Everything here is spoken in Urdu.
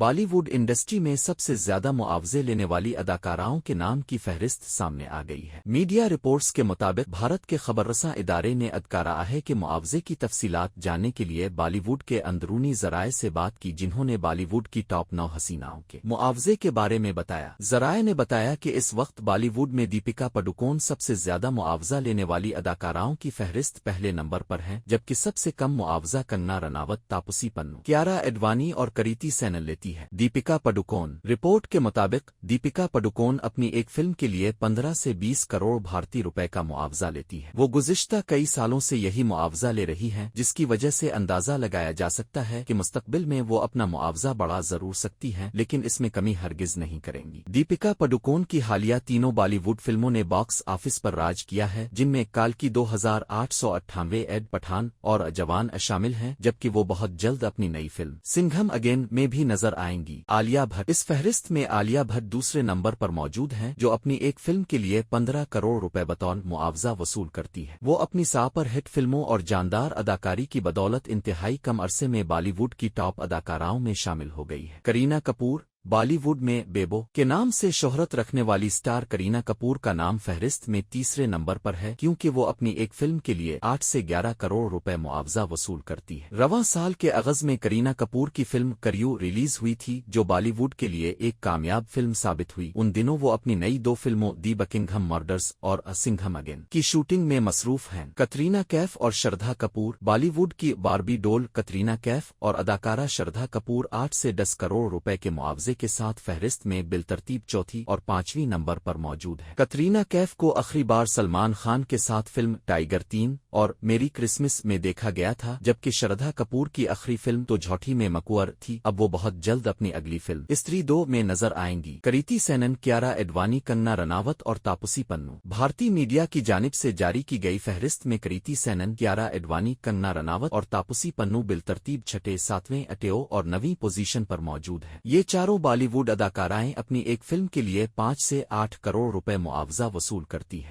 بالی ووڈ انڈسٹری میں سب سے زیادہ معاوضے لینے والی اداکاراؤں کے نام کی فہرست سامنے آ گئی ہے۔ میڈیا رپورٹس کے مطابق بھارت کے خبر رساں ادارے نے ادکارہ کے معاوضے کی تفصیلات جاننے کے لیے بالی ووڈ کے اندرونی ذرائع سے بات کی، جنہوں نے بالی ووڈ کی ٹاپ 9 حسیناؤں کے معاوضے کے بارے میں بتایا۔ ذرائع نے بتایا کہ اس وقت بالی ووڈ میں دیپیکا پڈوکون سب سے زیادہ معاوضہ لینے والی اداکاراؤں کی فہرست پہلے نمبر پر ہیں، جبکہ سب سے کم معاوضہ کنگنا رناوت، تاپسی پنو، کیارا اڈوانی اور کریتی سینن لیتی ہے۔ دیپیکا پڈوکون رپورٹ کے مطابق دیپیکا پڈوکون اپنی ایک فلم کے لیے 15 سے 20 کروڑ بھارتی روپے کا معاوضہ لیتی ہے۔ وہ گزشتہ کئی سالوں سے یہی معاوضہ لے رہی ہیں، جس کی وجہ سے اندازہ لگایا جا سکتا ہے کہ مستقبل میں وہ اپنا معاوضہ بڑھا ضرور سکتی ہیں، لیکن اس میں کمی ہرگز نہیں کریں گی۔ دیپیکا پڈوکون کی حالیہ تینوں بالی ووڈ فلموں نے باکس آفس پر راج کیا ہے، جن میں کال کی 2898 ایڈ پٹھان اور جوان شامل ہیں، جبکہ وہ بہت جلد اپنی نئی فلم سنگھم اگین میں بھی نظر آئیں گی۔ عالیہ بھٹ اس فہرست میں عالیہ بھٹ دوسرے نمبر پر موجود ہیں، جو اپنی ایک فلم کے لیے 15 کروڑ روپے بطور معاوضہ وصول کرتی ہے۔ وہ اپنی ساپر ہٹ فلموں اور جاندار اداکاری کی بدولت انتہائی کم عرصے میں بالی ووڈ کی ٹاپ اداکاراؤں میں شامل ہو گئی ہے۔ کرینہ کپور بالی ووڈ میں بیبو کے نام سے شہرت رکھنے والی سٹار کرینہ کپور کا نام فہرست میں تیسرے نمبر پر ہے، کیونکہ وہ اپنی ایک فلم کے لیے 8 سے 11 کروڑ روپے معاوضہ وصول کرتی ہے۔ رواں سال کے اغز میں کرینہ کپور کی فلم کریو ریلیز ہوئی تھی، جو بالی ووڈ کے لیے ایک کامیاب فلم ثابت ہوئی۔ ان دنوں وہ اپنی نئی 2 فلموں دی بکنگھم مرڈرز اور سنگھم اگین کی شوٹنگ میں مصروف ہیں۔ کترینہ کیف اور شردھا کپور بالی ووڈ کی باربی ڈول کترینہ کیف اور اداکارہ شردھا کپور 8 سے 10 کروڑ روپے کے معاوضے کے ساتھ فہرست میں بالترتیب چوتھی اور 5ویں نمبر پر موجود ہے۔ کترینہ کیف کو آخری بار سلمان خان کے ساتھ فلم ٹائیگر 3 اور میری کرسمس میں دیکھا گیا تھا، جبکہ شردھا کپور کی آخری فلم تو جھوٹی میں مکور تھی۔ اب وہ بہت جلد اپنی اگلی فلم استری 2 میں نظر آئیں گی۔ کریتی سینن، کیارا اڈوانی، کنگنا رناوت اور تاپسی پنو۔ بھارتی میڈیا کی جانب سے جاری کی گئی فہرست میں کریتی سینن، کیارا اڈوانی، کنگنا رناوت اور تاپسی پنو بالترتیب 6، 7ویں، 8 اور 9ویں پوزیشن پر موجود ہیں۔ یہ چاروں بالی ووڈ اداکارائیں اپنی ایک فلم کے لیے 5 سے 8 کروڑ روپے معاوضہ وصول کرتی ہیں۔